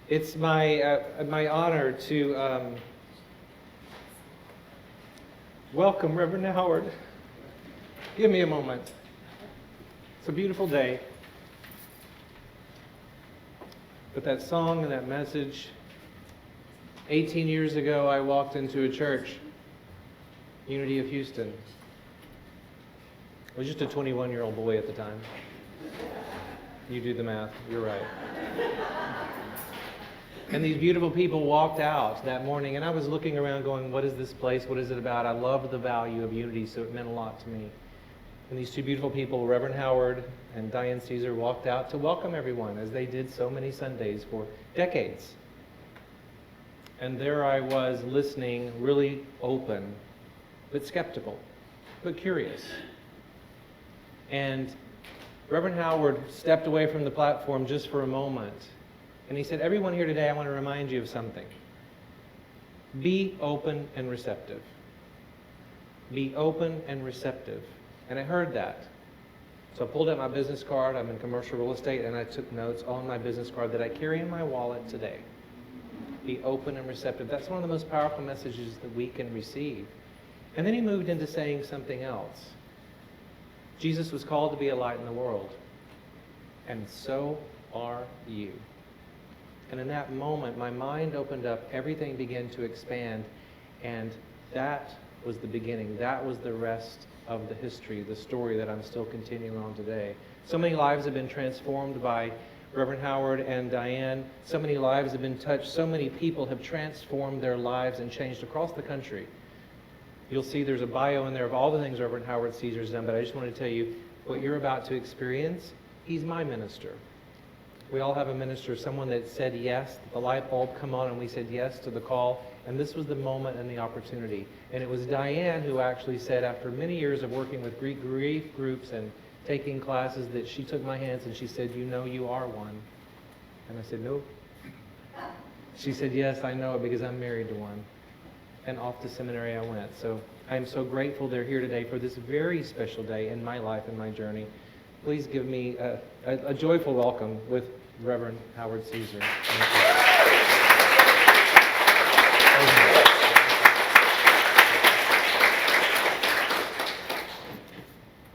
It's my honor to welcome Reverend Howard. Give me a moment. It's a beautiful day. But that song and that message, 18 years ago I walked into a church, Unity of Houston. I was just a 21-year-old boy at the time. You do the math, you're right. And these beautiful people walked out that morning, and I was looking around going, what is this place? What is it about? I loved the value of unity, so it meant a lot to me. And these two beautiful people, Reverend Howard and Diane Caesar, walked out to welcome everyone, as they did so many Sundays for decades. And there I was listening, really open, but skeptical, but curious. And Reverend Howard stepped away from the platform just for a moment. And he said, everyone here today, I want to remind you of something. Be open and receptive. Be open and receptive. And I heard that. So I pulled out my business card. I'm in commercial real estate, and I took notes on my business card that I carry in my wallet today. Be open and receptive. That's one of the most powerful messages that we can receive. And then he moved into saying something else. Jesus was called to be a light in the world. And so are you. And in that moment, my mind opened up, everything began to expand, and that was the beginning. That was the rest of the history, the story that I'm still continuing on today. So many lives have been transformed by Reverend Howard and Diane. So many lives have been touched. So many people have transformed their lives and changed across the country. You'll see there's a bio in there of all the things Reverend Howard Caesar's done, but I just want to tell you, what you're about to experience, he's my minister. We all have a minister, someone that said yes, the light bulb come on, and we said yes to the call, and this was the moment and the opportunity. And it was Diane who actually said, after many years of working with grief groups and taking classes, that she took my hands and she said, you know you are one. And I said, no. She said, yes, I know it because I'm married to one. And off to seminary I went. So I am so grateful they're here today for this very special day in my life and my journey. Please give me a joyful welcome with Reverend Howard Caesar.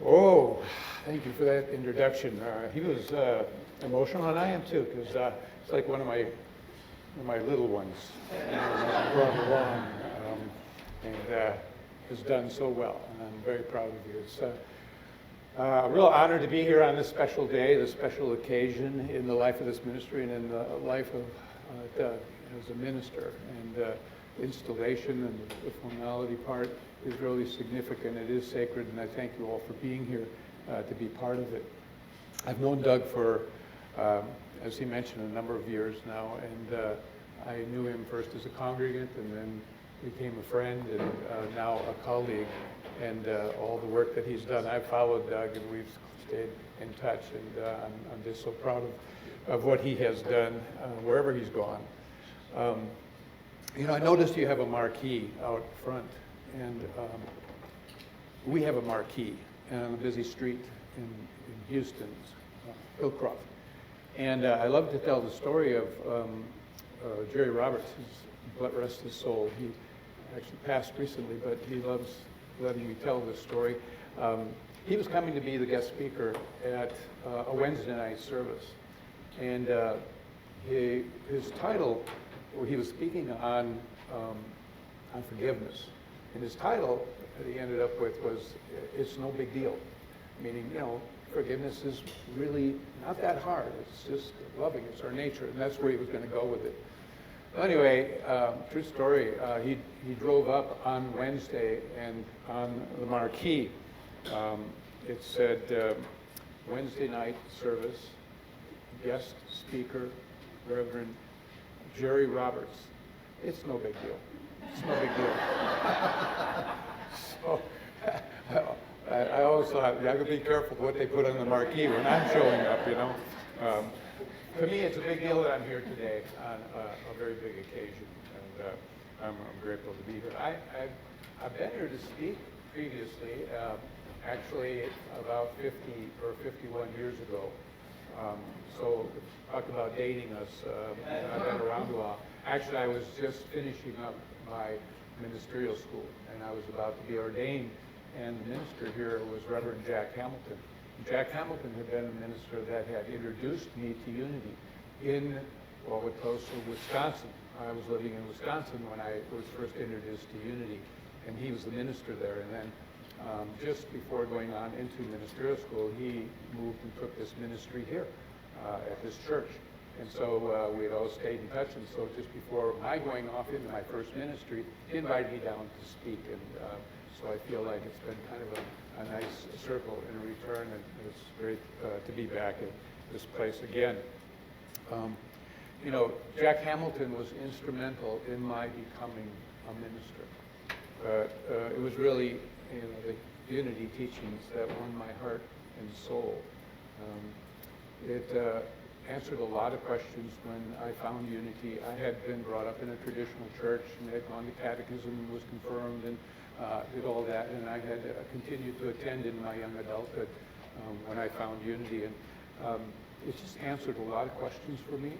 Oh, thank you for that introduction. He was emotional, and I am too, because it's like one of my little ones brought along, and has done so well. And I'm very proud of you. It's a real honor to be here on this special day, this special occasion in the life of this ministry and in the life of Doug as a minister. And the installation and the formality part is really significant. It is sacred, and I thank you all for being here to be part of it. I've known Doug for, as he mentioned, a number of years now, and I knew him first as a congregant and then became a friend and now a colleague. And all the work that he's done. I've followed Doug, and we've stayed in touch, and I'm just so proud of what he has done wherever he's gone. You know, I noticed you have a marquee out front, and we have a marquee on a busy street in Houston's Hillcroft. And I love to tell the story of Jerry Roberts, who's rest his soul. He actually passed recently, but he loves letting me tell this story. He was coming to be the guest speaker at a Wednesday night service. And his title, where he was speaking on forgiveness, and his title that he ended up with was, "It's no big deal." Meaning, you know, forgiveness is really not that hard. It's just loving. It's our nature. And that's where he was going to go with it. Anyway, true story, he drove up on Wednesday, and on the marquee, it said, Wednesday night service, guest speaker, Reverend Jerry Roberts. It's no big deal. It's no big deal. So, I always thought, I gotta be careful what they put on the marquee when I'm showing up, you know. To me, it's a big deal that I'm here today on a very big occasion, and I'm grateful to be here. I've been here to speak previously, actually about 50 or 51 years ago. So talk about dating us. I've been Actually, I was just finishing up my ministerial school, and I was about to be ordained, and the minister here was Reverend Jack Hamilton. Jack Hamilton had been a minister that had introduced me to unity in what was coastal Wisconsin. I was living in Wisconsin when I was first introduced to unity, and he was the minister there. And then just before going on into ministerial school, he moved and took this ministry here at this church. And so we had all stayed in touch, and so just before my going off into my first ministry, he invited me down to speak, and so I feel like it's been kind of a nice circle in return, and it's great to be back at this place again. You know, Jack Hamilton was instrumental in my becoming a minister. It was really, you know, the unity teachings that won my heart and soul. It answered a lot of questions when I found unity. I had been brought up in a traditional church and had gone to catechism and was confirmed and did all that, and I had continued to attend in my young adulthood when I found unity. And it just answered a lot of questions for me.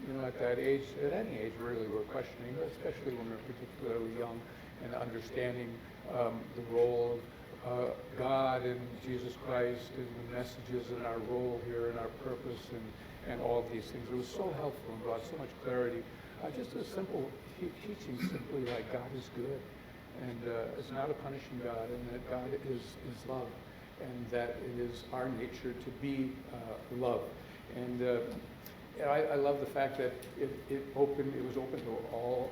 You know, at that age, at any age really, we're questioning, but especially when we're particularly young and understanding the role of God and Jesus Christ and the messages and our role here and our purpose and all of these things. It was so helpful and brought so much clarity. Just a simple teaching, simply like God is good, and it's not a punishing God, and that God is love, and that it is our nature to be love. And I love the fact that it was open to all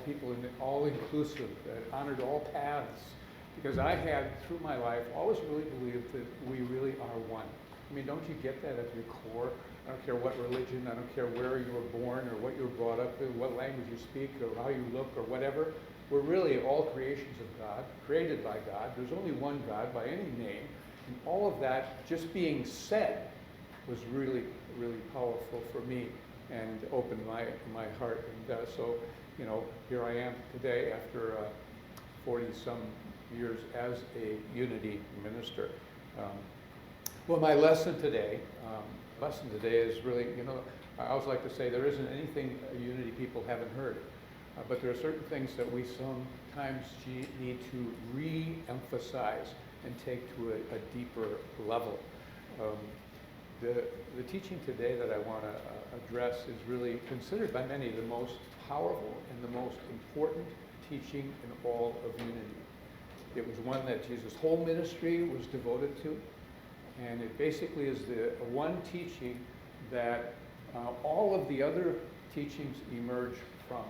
people, and all inclusive, that honored all paths. Because I had, through my life, always really believed that we really are one. I mean, don't you get that at your core? I don't care what religion, I don't care where you were born or what you were brought up in, what language you speak or how you look or whatever. We're really all creations of God, created by God. There's only one God by any name. And all of that just being said was really, really powerful for me and opened my heart. And so, you know, here I am today after 40-some years as a unity minister. Well, my lesson today is really, you know, I always like to say there isn't anything unity people haven't heard, but there are certain things that we sometimes need to re-emphasize and take to a deeper level. The teaching today that I want to address is really considered by many the most powerful and the most important teaching in all of unity. It was one that Jesus' whole ministry was devoted to, and it basically is the one teaching that all of the other teachings emerge from.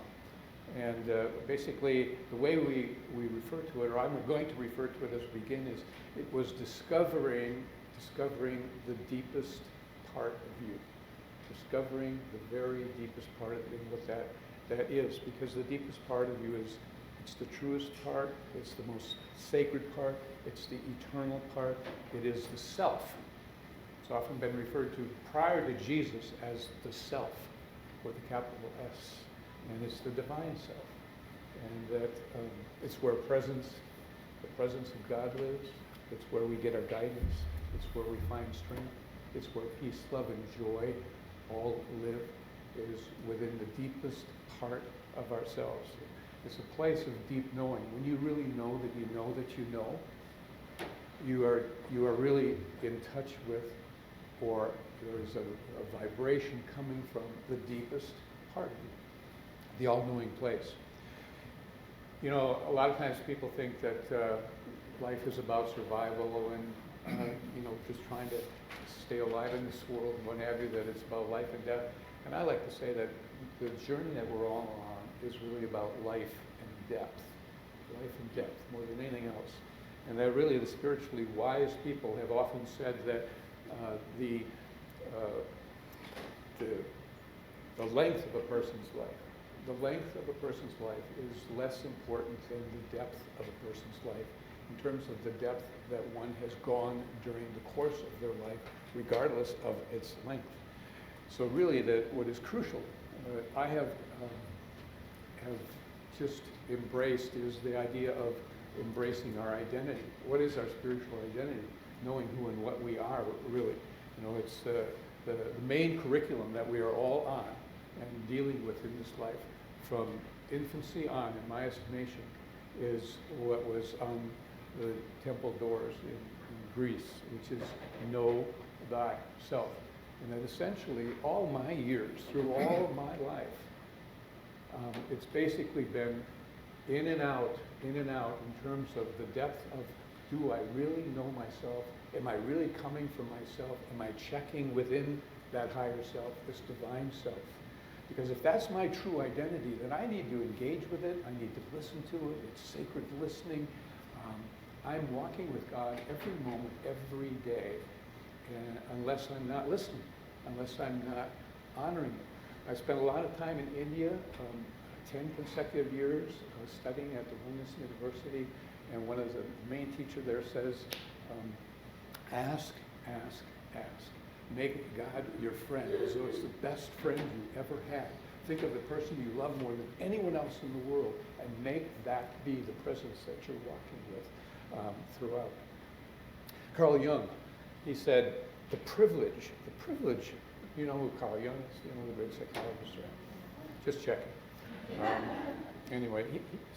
And basically, the way we refer to it, or I'm going to refer to it as we begin, is it was discovering the deepest part of you, discovering the very deepest part of you, and what that is, because the deepest part of you is, it's the truest part, it's the most sacred part, it's the eternal part, it is the self. It's often been referred to prior to Jesus as the self, with a capital S, and it's the divine self. And that it's where the presence of God lives, it's where we get our guidance, it's where we find strength, it's where peace, love, and joy all live, is within the deepest part of ourselves. It's a place of deep knowing. When you really know that you know that you know, you are really in touch with, or there is a vibration coming from the deepest part of you, the all-knowing place. You know, a lot of times people think that life is about survival and, you know, just trying to stay alive in this world and what have you, that it's about life and death. And I like to say that the journey that we're all on is really about life and depth more than anything else. And that really the spiritually wise people have often said that the length of a person's life is less important than the depth of a person's life, in terms of the depth that one has gone during the course of their life, regardless of its length. So really, what is crucial, I have just embraced, is the idea of embracing our identity. What is our spiritual identity? Knowing who and what we are, really. You know, it's the main curriculum that we are all on, and dealing with in this life from infancy on, in my estimation, is what was on the temple doors in Greece, which is know thyself. And that essentially all my years, through all of my life, it's basically been in and out in terms of the depth of, do I really know myself? Am I really coming from myself? Am I checking within that higher self, this divine self? Because if that's my true identity, then I need to engage with it. I need to listen to it. It's sacred listening. I'm walking with God every moment, every day, and unless I'm not listening, unless I'm not honoring it. I spent a lot of time in India, 10 consecutive years studying at the Women's University, and one of the main teacher there says, ask, ask, ask. Make God your friend as though it's the best friend you ever had. Think of the person you love more than anyone else in the world, and make that be the presence that you're walking with throughout. Carl Jung, he said, the privilege, you know who Carl Jung is, you know, the great psychologist, right? Just checking. Anyway,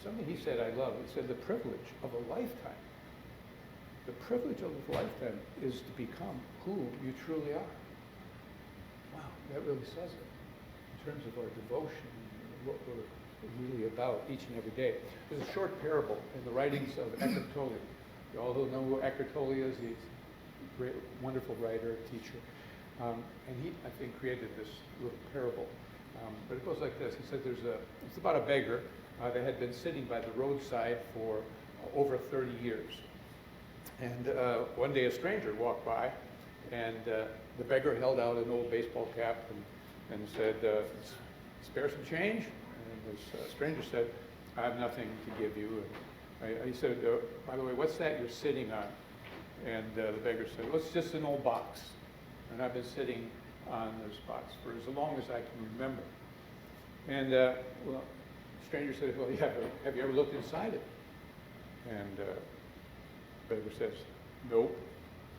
something he said I love. He said, the privilege of a lifetime, the privilege of a lifetime is to become who you truly are. Wow, that really says it in terms of our devotion, and what we're really about each and every day. There's a short parable in the writings of Eckhart Tolle. You all know who Eckhart Tolle is. He's a great, wonderful writer, teacher. And he, I think, created this little parable. But it goes like this. He said it's about a beggar that had been sitting by the roadside for over 30 years. And one day a stranger walked by, and the beggar held out an old baseball cap and said, spare some change? And this stranger said, I have nothing to give you. And he said, by the way, what's that you're sitting on? And the beggar said, well, it's just an old box. And I've been sitting on this box for as long as I can remember. And well, the stranger said, well, have you ever looked inside it? And the beggar says, nope.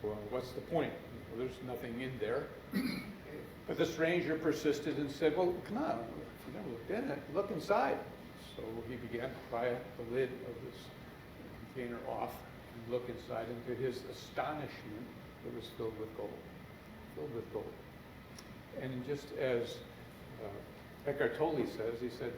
Well, what's the point? Well, there's nothing in there. But the stranger persisted and said, well, come on, if you never looked in it, look inside. So he began to pry the lid of this container off and look inside, and to his astonishment, it was filled with gold. Filled with gold. And just as Eckhart Tolle says, he said,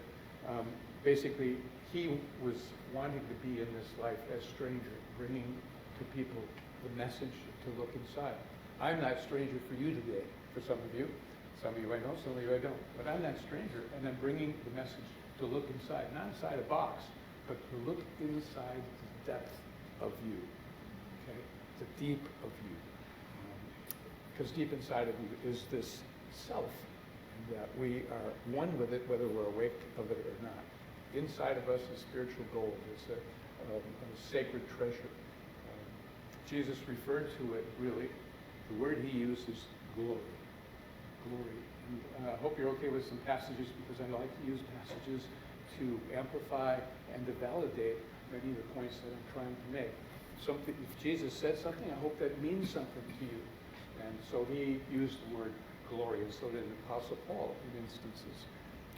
basically, he was wanting to be in this life as stranger, bringing to people the message to look inside. I'm that stranger for you today, for some of you. Some of you I know, some of you I don't. But I'm that stranger, and I'm bringing the message to look inside, not inside a box, but to look inside the depth of you, okay? The deep of you. Because deep inside of you is this self, and that we are one with it, whether we're awake of it or not. Inside of us is spiritual gold. It's a sacred treasure. Jesus referred to it, really, the word he used is glory. Glory. And I hope you're okay with some passages, because I like to use passages to amplify and to validate many of the points that I'm trying to make. If Jesus said something, I hope that means something to you. And so he used the word glory, and so did the Apostle Paul in instances.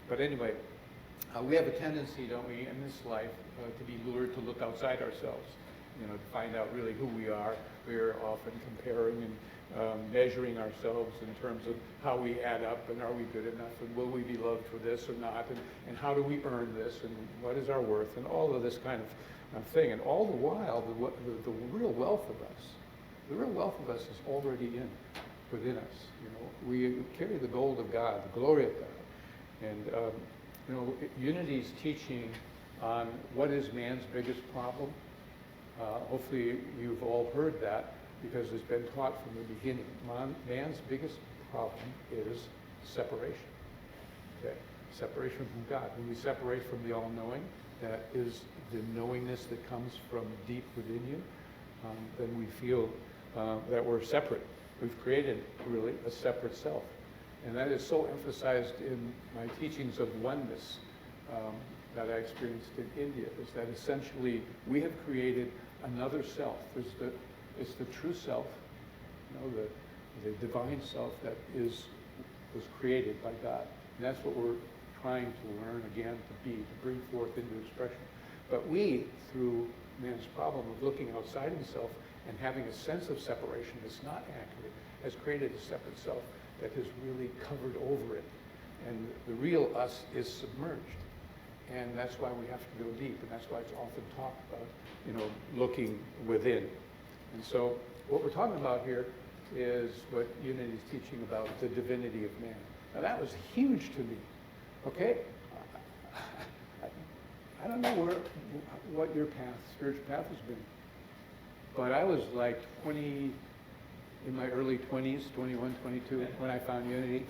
But anyway, we have a tendency, don't we, in this life to be lured to look outside ourselves, to find out really who we are. We're often comparing and measuring ourselves in terms of how we add up, and are we good enough, and will we be loved for this or not, and how do we earn this, and what is our worth, and all of this kind of thing. And all the while, the real wealth of us, the real wealth of us is already within us. We carry the gold of God, the glory of God. And Unity's teaching on what is man's biggest problem. Hopefully you've all heard that, because it's been taught from the beginning. Man's biggest problem is separation. Okay? Separation from God. When we separate from the all-knowing, that is the knowingness that comes from deep within you, then we feel that we're separate. We've created, really, a separate self. And that is so emphasized in my teachings of oneness that I experienced in India, is that essentially we have created another self. It's the true self, the divine self that was created by God. And that's what we're trying to learn again to be, to bring forth into expression. But we, through man's problem of looking outside himself and having a sense of separation that's not accurate, has created a separate self that has really covered over it. And the real us is submerged. And that's why we have to go deep, and that's why it's often talked about, looking within. And so what we're talking about here is what Unity is teaching about the divinity of man. Now that was huge to me, okay? I don't know what your spiritual path has been, but I was like 20, in my early 20s, 21, 22, when I found Unity.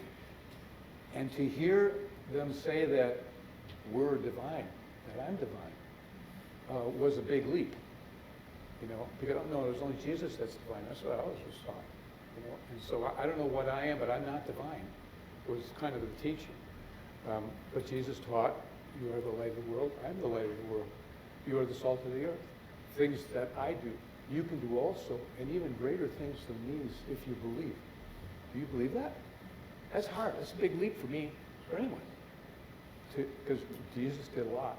And to hear them say that we're divine, that I'm divine, was a big leap. Because no, there's only Jesus that's divine. That's what I always was taught. And so I don't know what I am, but I'm not divine. Was kind of the teaching. But Jesus taught, you are the light of the world. I'm the light of the world. You are the salt of the earth. Things that I do, you can do also, and even greater things than these if you believe. Do you believe that? That's hard. That's a big leap for me, for anyone. Because Jesus did a lot.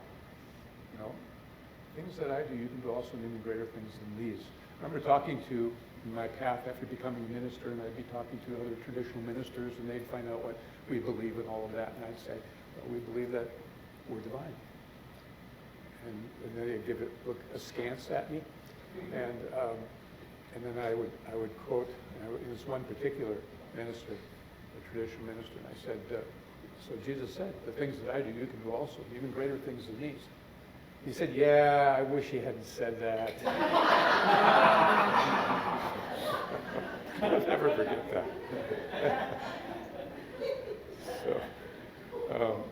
Things that I do, you can do also, and even greater things than these. I remember talking to, in my path after becoming a minister, and I'd be talking to other traditional ministers, and they'd find out what we believe and all of that, and I'd say, well, we believe that we're divine. And then they'd look askance at me, and then I would quote, it was one particular minister, a traditional minister, and I said, so Jesus said, the things that I do, you can do also, even greater things than these. He said, yeah, I wish he hadn't said that. I'll never forget that. So,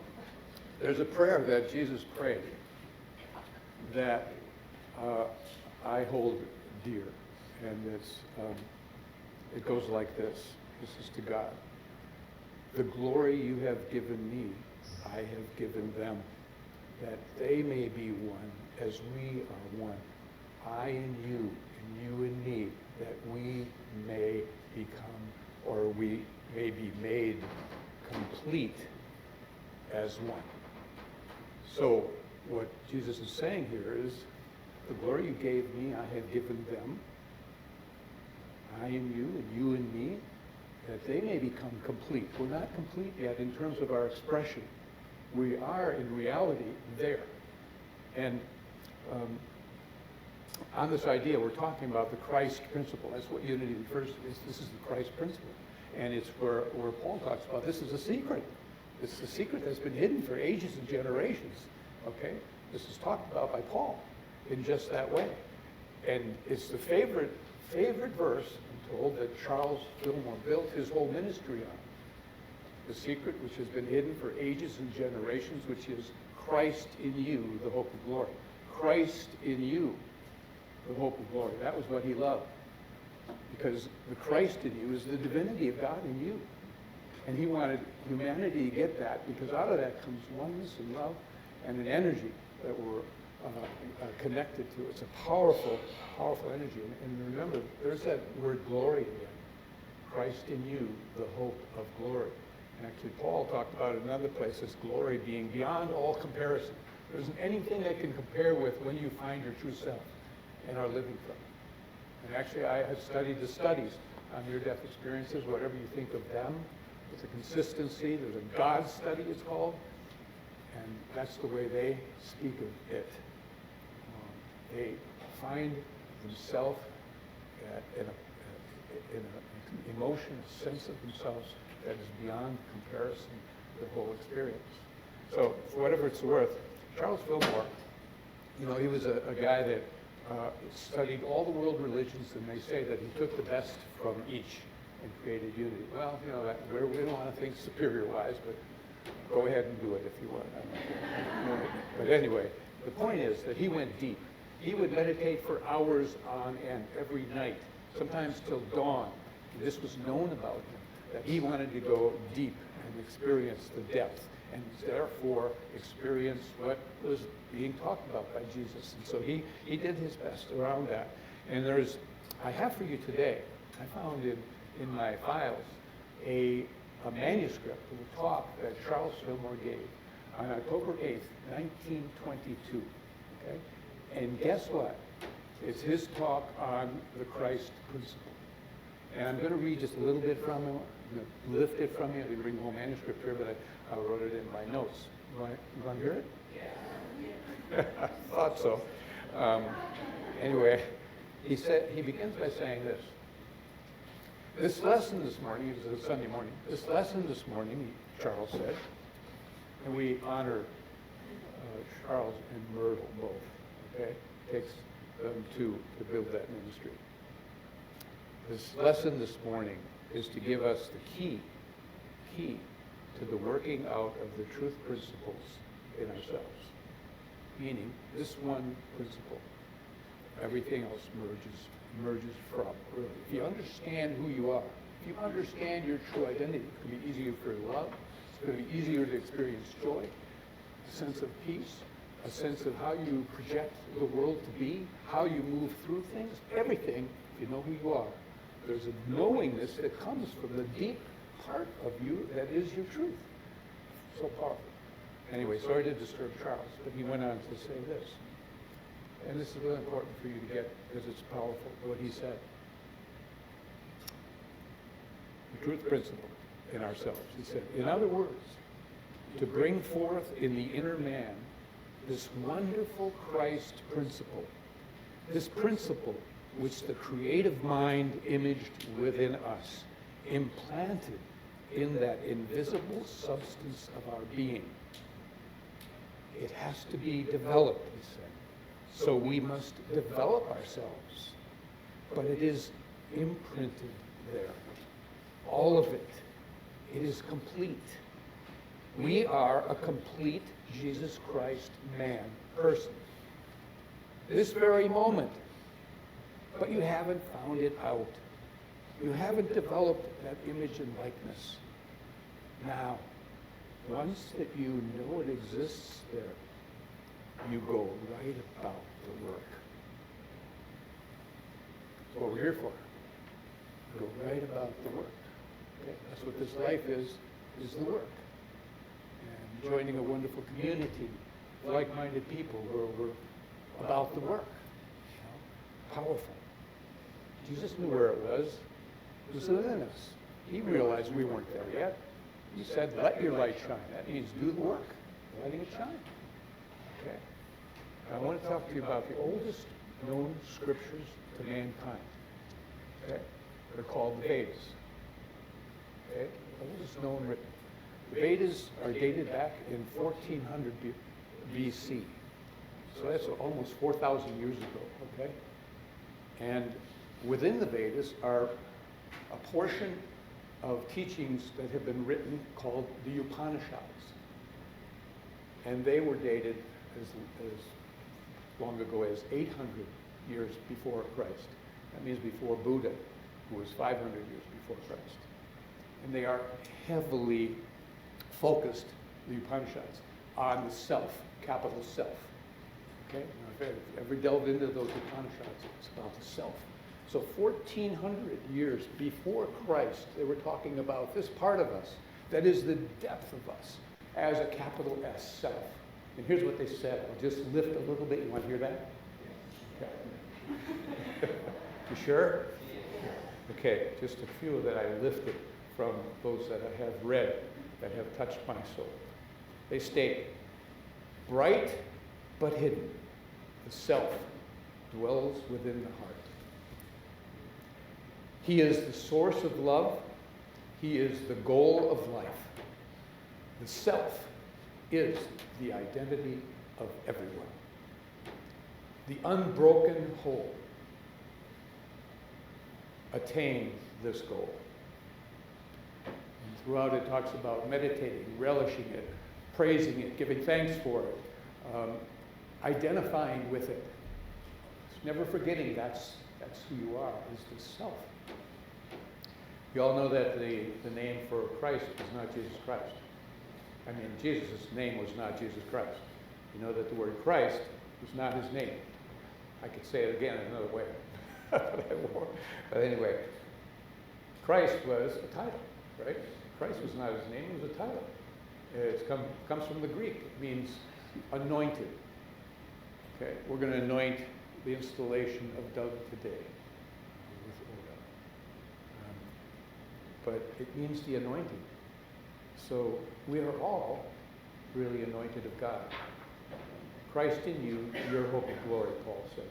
there's a prayer that Jesus prayed that I hold dear, and it goes like this. This is to God. The glory you have given me, I have given them, that they may be one as we are one. I in you, and you in me, that we may become, or we may be made complete as one. So what Jesus is saying here is, the glory you gave me, I have given them. I in you, and you in me, that they may become complete. We're not complete yet in terms of our expression. We are, in reality, there. And on this idea, we're talking about the Christ principle. That's what unity refers to. This is the Christ principle. And it's where Paul talks about this is a secret. It's the secret that's been hidden for ages and generations. Okay? This is talked about by Paul in just that way. And it's the favorite verse, I'm told, that Charles Fillmore built his whole ministry on. The secret which has been hidden for ages and generations, which is Christ in you, the hope of glory. Christ in you, the hope of glory. That was what he loved. Because the Christ in you is the divinity of God in you. And he wanted humanity to get that, because out of that comes oneness and love and an energy that we're connected to. It's a powerful, powerful energy. And remember, there's that word glory again. Christ in you, the hope of glory. Actually, Paul talked about it in another place, this glory being beyond all comparison. There isn't anything that can compare with when you find your true self and are living from it. And actually, I have studied the studies on near-death experiences, whatever you think of them. It's a consistency. There's a God study, it's called. And that's the way they speak of it. They find themselves in an emotion, a sense of themselves that is beyond comparison, the whole experience. So, for whatever it's worth, Charles Fillmore, he was a guy that studied all the world religions, and they say that he took the best from each and created unity. Well, we don't want to think superior-wise, but go ahead and do it if you want. But anyway, the point is that he went deep. He would meditate for hours on end every night, sometimes till dawn. This was known about him, that he wanted to go deep and experience the depth, and therefore experience what was being talked about by Jesus. And so he did his best around that. And I have for you today, I found in my files, a a manuscript of a talk that Charles Fillmore gave on October 8th, 1922. Okay? And guess what? It's his talk on the Christ principle. And I'm going to read just a little bit from him. I'm going to lift it from you. I didn't bring the whole manuscript here, but I wrote it in my notes. You want to hear it? Yeah. I thought so. Anyway, he begins by saying this. This lesson this morning, it was a Sunday morning, this lesson this morning, Charles said, and we honor Charles and Myrtle both, okay? It takes them two to build that ministry. This lesson this morning is to give us the key to the working out of the truth principles in ourselves. Meaning, this one principle, everything else emerges from, really. If you understand who you are, if you understand your true identity, it's going to be easier for you to love, it's going to be easier to experience joy, a sense of peace, a sense of how you project the world to be, how you move through things, everything, if you know who you are. There's a knowingness that comes from the deep part of you that is your truth. So powerful. Anyway, sorry to disturb Charles, but he went on to say this. And this is really important for you to get because it's powerful, what he said. The truth principle in ourselves. He said, in other words, to bring forth in the inner man this wonderful Christ principle, this principle which the creative mind imaged within us, implanted in that invisible substance of our being. It has to be developed, he said. So we must develop ourselves. But it is imprinted there. All of it. It is complete. We are a complete Jesus Christ man, person. This very moment. But you haven't found it out. You haven't developed that image and likeness. Now, once that you know it exists there, you go right about the work. That's what we're here for. Go right about the work. Okay? That's what this life is the work. And joining a wonderful community, like-minded people where we're about the work. You know? Powerful. Jesus knew where it was. It was within us. He realized we weren't there yet. He said, let your light shine. That means do the work, letting it shine. Okay. I want to talk to you about the oldest known scriptures to mankind. Okay. They're called the Vedas. Okay. Oldest known written. The Vedas are dated back in 1400 BC. So that's almost 4,000 years ago. Okay. And within the Vedas are a portion of teachings that have been written called the Upanishads. And they were dated as long ago as 800 years before Christ. That means before Buddha, who was 500 years before Christ. And they are heavily focused, the Upanishads, on the self, capital self. Okay? Now, if you ever delved into those Upanishads, it's about the self. So 1,400 years before Christ, they were talking about this part of us that is the depth of us as a capital S, self. And here's what they said. I'll just lift a little bit. You want to hear that? Okay. You sure? Okay, just a few that I lifted from those that I have read that have touched my soul. They state, bright but hidden, the self dwells within the heart. He is the source of love. He is the goal of life. The self is the identity of everyone. The unbroken whole attain this goal. And throughout it talks about meditating, relishing it, praising it, giving thanks for it, identifying with it. It's never forgetting that's who you are, is the self. You all know that the name for Christ is not Jesus Christ. I mean, Jesus' name was not Jesus Christ. You know that the word Christ was not his name. I could say it again another way, but I won't. But anyway, Christ was a title, right? Christ was not his name, it was a title. It comes from the Greek. It means anointed. Okay, we're going to anoint the installation of Doug today with oil. But it means the anointing. So we are all really anointed of God. Christ in you, your hope of glory, Paul said.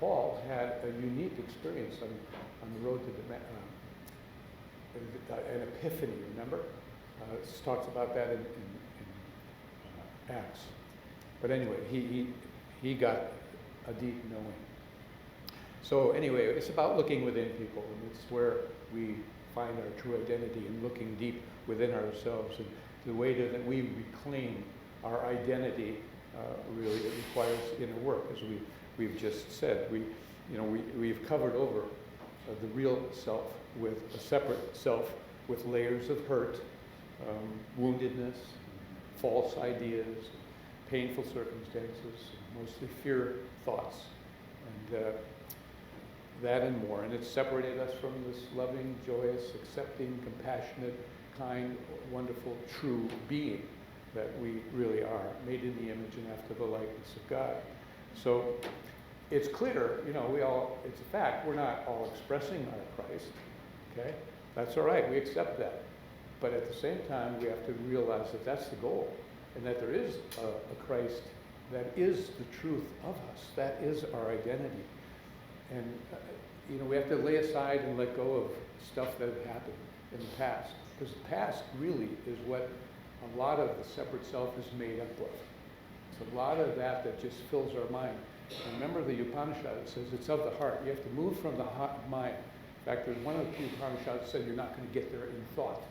Paul had a unique experience on the road to an epiphany, remember? It talks about that in Acts. But anyway, he got a deep knowing. So anyway, it's about looking within people, and it's where we find our true identity and looking deep within ourselves. And the way that we reclaim our identity really it requires inner work, as we've just said. We've covered over the real self with a separate self with layers of hurt, woundedness, false ideas, painful circumstances, mostly fear thoughts, and that and more. And it's separated us from this loving, joyous, accepting, compassionate, kind, wonderful, true being that we really are, made in the image and after the likeness of God. So it's clear, it's a fact, we're not all expressing our Christ, okay? That's all right, we accept that. But at the same time, we have to realize that that's the goal, and that there is a Christ that is the truth of us, that is our identity. And, we have to lay aside and let go of stuff that happened in the past, because the past really is what a lot of the separate self is made up of. It's a lot of that just fills our mind. And remember the Upanishad, it says it's of the heart. You have to move from the mind. In fact, there's one of the Upanishads that said you're not going to get there in thought.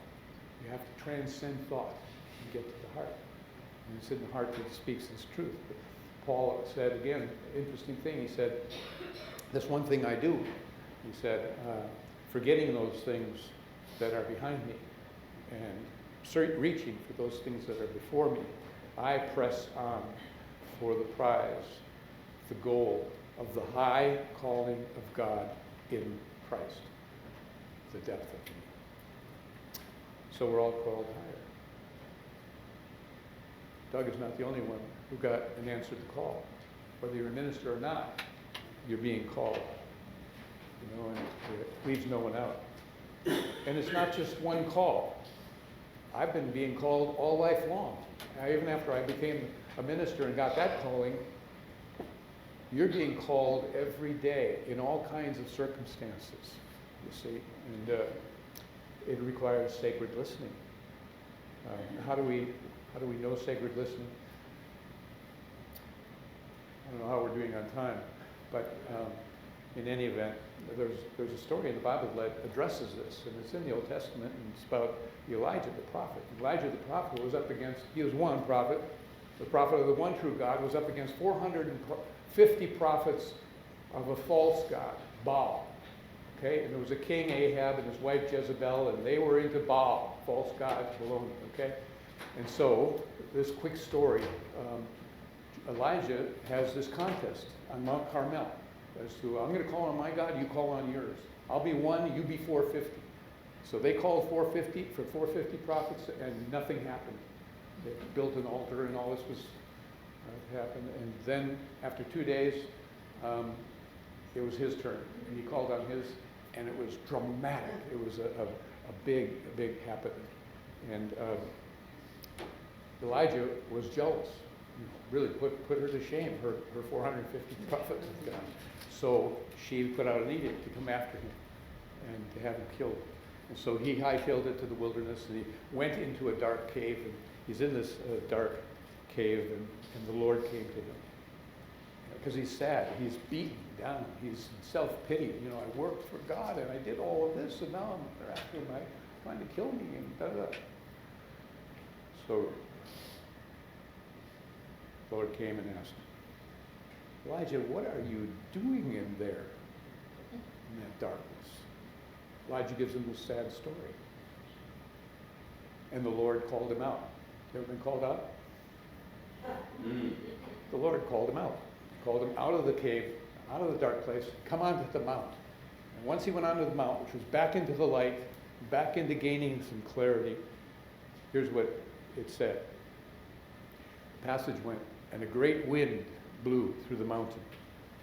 You have to transcend thought and get to the heart. And it's in the heart that it speaks this truth. But Paul said, again, interesting thing, he said, this one thing I do, he said, forgetting those things that are behind me and reaching for those things that are before me, I press on for the prize, the goal of the high calling of God in Christ, the depth of me. So we're all called higher. Doug is not the only one who got an answered the call. Whether you're a minister or not, you're being called. And it leaves no one out. And it's not just one call. I've been being called all life long. Even after I became a minister and got that calling, you're being called every day in all kinds of circumstances, you see. And it requires sacred listening. How do we know sacred listening? I don't know how we're doing on time, but in any event, there's a story in the Bible that addresses this, and it's in the Old Testament, and it's about Elijah the prophet. Elijah the prophet was up against, he was one prophet, the prophet of the one true God was up against 450 prophets of a false god, Baal. Okay, and there was a king, Ahab, and his wife Jezebel, and they were into Baal, false god, baloney, okay? And so, this quick story, Elijah has this contest on Mount Carmel as to, I'm going to call on my God, you call on yours. I'll be one, you be 450. So they called 450 for 450 prophets, and nothing happened. They built an altar, and all this was happened. And then, after 2 days, it was his turn, and he called on his, and it was dramatic. It was a big happening. And Elijah was jealous. Really put her to shame, her 450 prophets of God. So she put out an edict to come after him and to have him killed. And so he hightailed it to the wilderness, and he went into a dark cave, and he's in this dark cave, and the Lord came to him. Because he's sad, he's beaten down, he's self-pity. I worked for God, and I did all of this, and now they're after me, trying to kill me, and da-da. So the Lord came and asked him, Elijah, what are you doing in there, in that darkness? Elijah gives him this sad story. And the Lord called him out. You ever been called out? The Lord called him out. Called him out of the cave, out of the dark place, come onto the mount. And once he went onto the mount, which was back into the light, back into gaining some clarity, here's what it said. The passage went, and a great wind blew through the mountain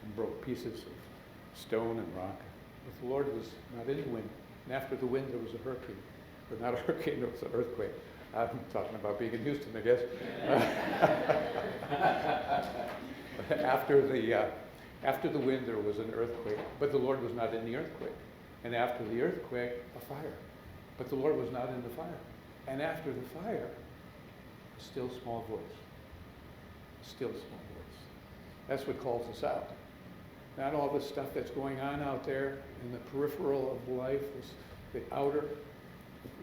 and broke pieces of stone and rock. But the Lord was not in the wind. And after the wind, there was a hurricane. But not a hurricane, there was an earthquake. I'm talking about being in Houston, I guess. After the wind, there was an earthquake, but the Lord was not in the earthquake. And after the earthquake, a fire. But the Lord was not in the fire. And after the fire, a still small voice. A still small voice. That's what calls us out. Not all the stuff that's going on out there in the peripheral of life, the outer.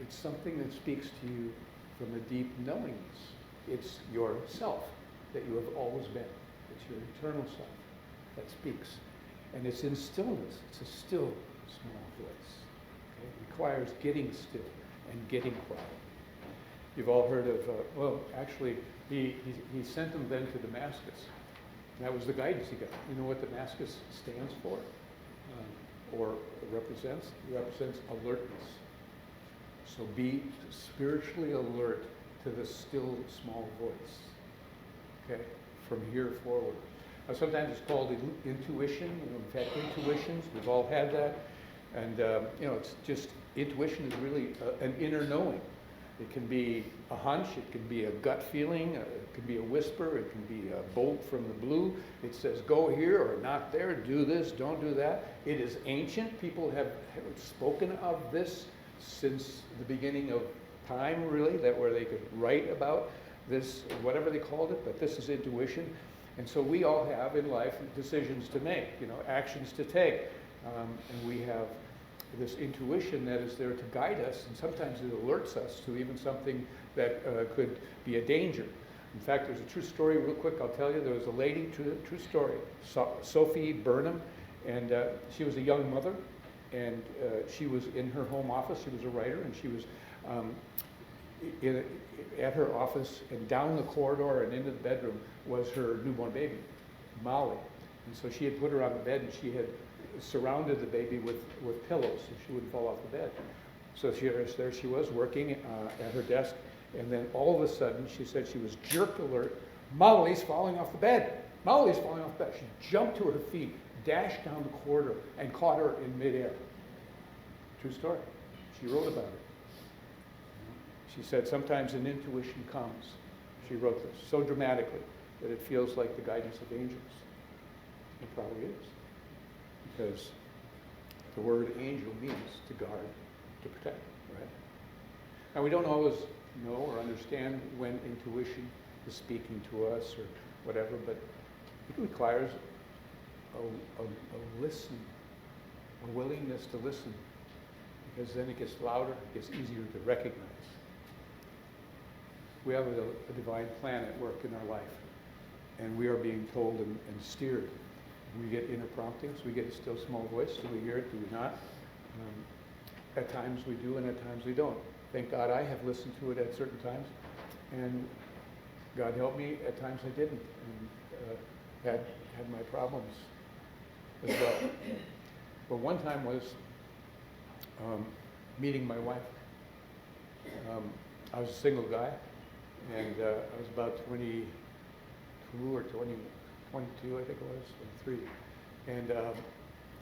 It's something that speaks to you from a deep knowingness. It's yourself that you have always been. It's your eternal self that speaks. And it's in stillness. It's a still small voice. Okay? It requires getting still and getting quiet. You've all heard of, actually, he sent them then to Damascus. That was the guidance he got. You know what Damascus stands for or represents? It represents alertness. So be spiritually alert to the still small voice, okay, from here forward. Now, sometimes it's called intuition. We've had intuitions. We've all had that. And, it's just, intuition is really an inner knowing. It can be a hunch, it can be a gut feeling, it can be a whisper, it can be a bolt from the blue. It says, go here or not there, do this, don't do that. It is ancient. People have spoken of this since the beginning of time, really, where they could write about this, whatever they called it, but this is intuition. And so we all have in life decisions to make, actions to take. And we have this intuition that is there to guide us, and sometimes it alerts us to even something that could be a danger. In fact, there's a true story, real quick, I'll tell you. There was a lady, true story, Sophie Burnham, and she was a young mother, and she was in her home office. She was a writer, and she was at her office, and down the corridor and into the bedroom was her newborn baby, Molly. And so she had put her on the bed, and she had surrounded the baby with pillows so she wouldn't fall off the bed. So there she was working at her desk, and then all of a sudden she said she was jerk alert. Molly's falling off the bed. Molly's falling off the bed. She jumped to her feet, dashed down the corridor, and caught her in midair. True story. She wrote about it. She said sometimes an intuition comes. She wrote this so dramatically that it feels like the guidance of angels. It probably is. Because the word angel means to guard, to protect, right? Now, we don't always know or understand when intuition is speaking to us or whatever, but it requires a listen, a willingness to listen, because then it gets louder, it gets easier to recognize. We have a divine plan at work in our life, and we are being told and steered. We get inner promptings. We get a still small voice. Do we hear it? Do we not? At times we do, and at times we don't. Thank God I have listened to it at certain times, and God help me, at times I didn't, and had my problems as well. But one time was meeting my wife. I was a single guy, and I was about 22 or 22, I think it was, 23. And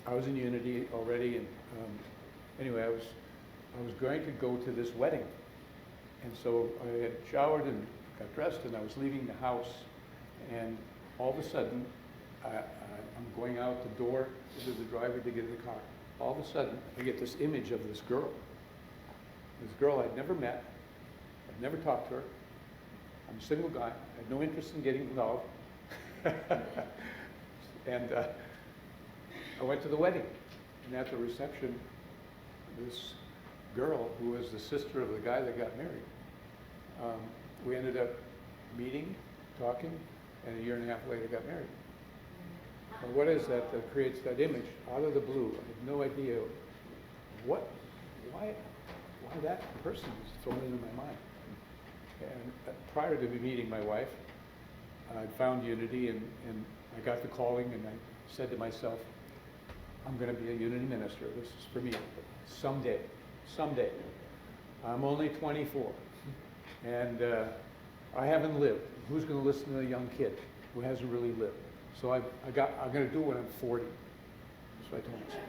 I was in Unity already, and anyway, I was going to go to this wedding. And so I had showered and got dressed, and I was leaving the house, and all of a sudden, I'm going out the door into the driveway to get in the car. All of a sudden, I get this image of this girl. This girl I'd never met, I'd never talked to her. I'm a single guy, I had no interest in getting involved. And I went to the wedding, and at the reception, this girl, who was the sister of the guy that got married, we ended up meeting, talking, and a year and a half later got married. Now, what is that creates that image out of the blue? I have no idea why that person was thrown into my mind. And prior to me meeting my wife, I found Unity, and I got the calling, and I said to myself, I'm going to be a Unity minister. This is for me. Someday someday. I'm only 24, and I haven't lived. Who's going to listen to a young kid who hasn't really lived? So I'm going to do it when I'm 40. That's what I told myself.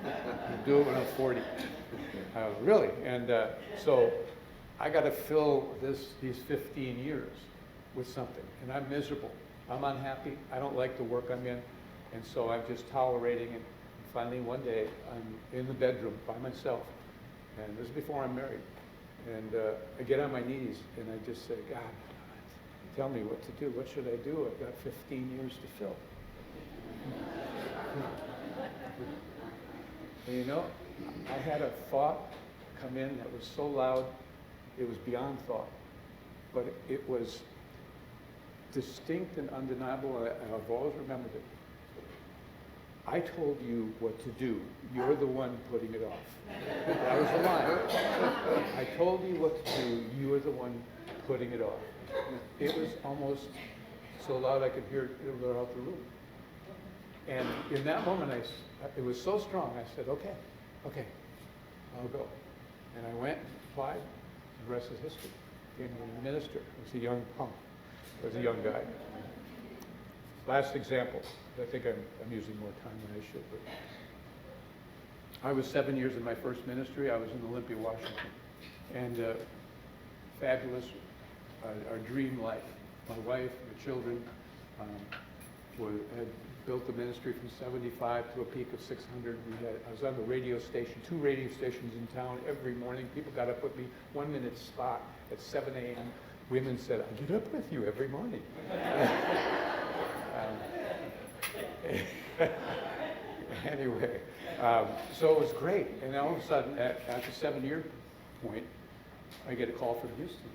I'm going to do it when I'm 40. Really, and so I got to fill these 15 years with something, and I'm miserable. I'm unhappy. I don't like the work I'm in, and so I'm just tolerating it. And finally, one day, I'm in the bedroom by myself, and this is before I'm married. And I get on my knees and I just say, God, tell me what to do. What should I do? I've got 15 years to fill. And you know, I had a thought come in that was so loud, it was beyond thought. But it was distinct and undeniable, and I've always remembered it. I told you what to do. You're the one putting it off. That was the line. I told you what to do. You were the one putting it off. It was almost so loud I could hear it throughout the room. And in that moment, it was so strong, I said, okay, I'll go. And I went, applied, the rest is history. Became a minister. I was a young punk. I was a young guy. Last example. I think I'm using more time than I should. But I was 7 years in my first ministry. I was in Olympia, Washington. And fabulous, our dream life. My wife, my children had built the ministry from 75 to a peak of 600. I was on the radio station, 2 radio stations in town every morning. People got up with me, 1 minute spot at 7 a.m. Women said, I get up with you every morning. Anyway, so it was great. And all of a sudden, at the 7-year point, I get a call from Houston.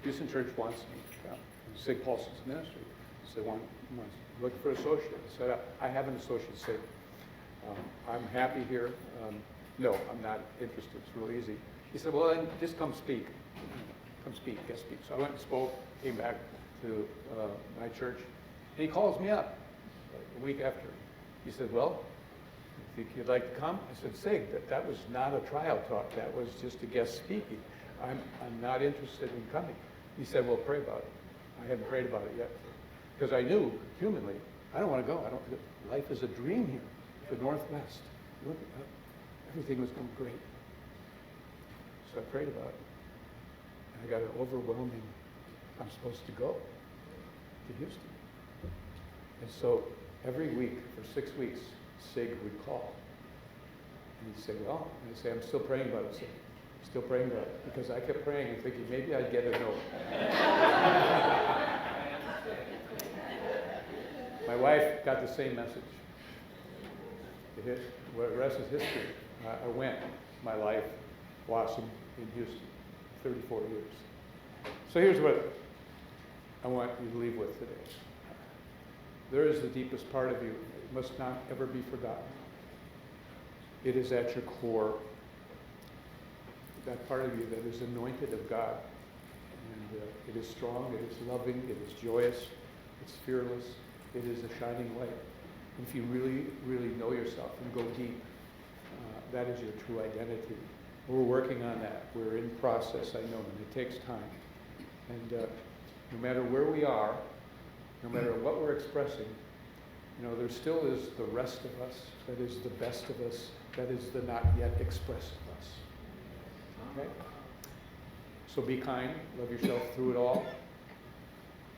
Houston Church wants me. Sig Paulson's ministry. So wants looking for an associate. I said, I have an associate. Sig. I'm happy here. No, I'm not interested. It's real easy. He said, well, then just come speak. Come speak, guest speak. So I went and spoke, came back to my church, and he calls me up a week after. He said, well, you think you'd like to come? I said, Sig, that was not a trial talk. That was just a guest speaking. I'm not interested in coming. He said, well, pray about it. I hadn't prayed about it yet. Because I knew, humanly, I don't want to go. Life is a dream here, the Northwest. Look, everything was going great. So I prayed about it. And I got an overwhelming, I'm supposed to go to Houston. And so every week for 6 weeks, Sig would call. And he'd say, well, and I'd say, I'm still praying about it, Sig. Still praying about it. Because I kept praying and thinking, maybe I'd get a no. My wife got the same message. The rest is history. I went. My life blossomed in Houston, 34 years. So here's what I want you to leave with today. There is the deepest part of you. It must not ever be forgotten. It is at your core, that part of you that is anointed of God. And it is strong, it is loving, it is joyous, it's fearless, it is a shining light. And if you really, really know yourself and go deep, that is your true identity. We're working on that. We're in process, I know, and it takes time. And no matter where we are, no matter what we're expressing, there still is the rest of us, that is the best of us, that is the not yet expressed of us. Okay? So be kind, love yourself through it all.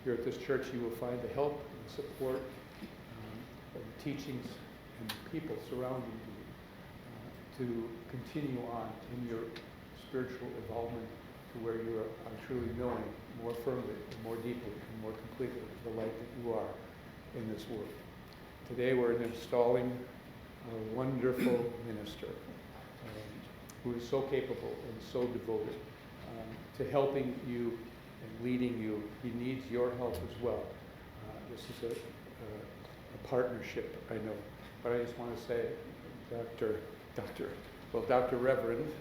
Here at this church, you will find the help and support of the teachings and the people surrounding you to continue on in your spiritual involvement to where you are truly knowing more firmly, more deeply, and more completely the light that you are in this world. Today we're installing a wonderful minister who is so capable and so devoted to helping you and leading you. He needs your help as well. This is a partnership, I know. But I just want to say, Dr. Reverend,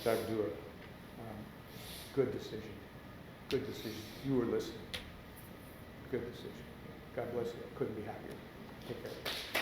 Dr. Duerr, good decision. Good decision. You were listening. Good decision. God bless you. Couldn't be happier. Take care.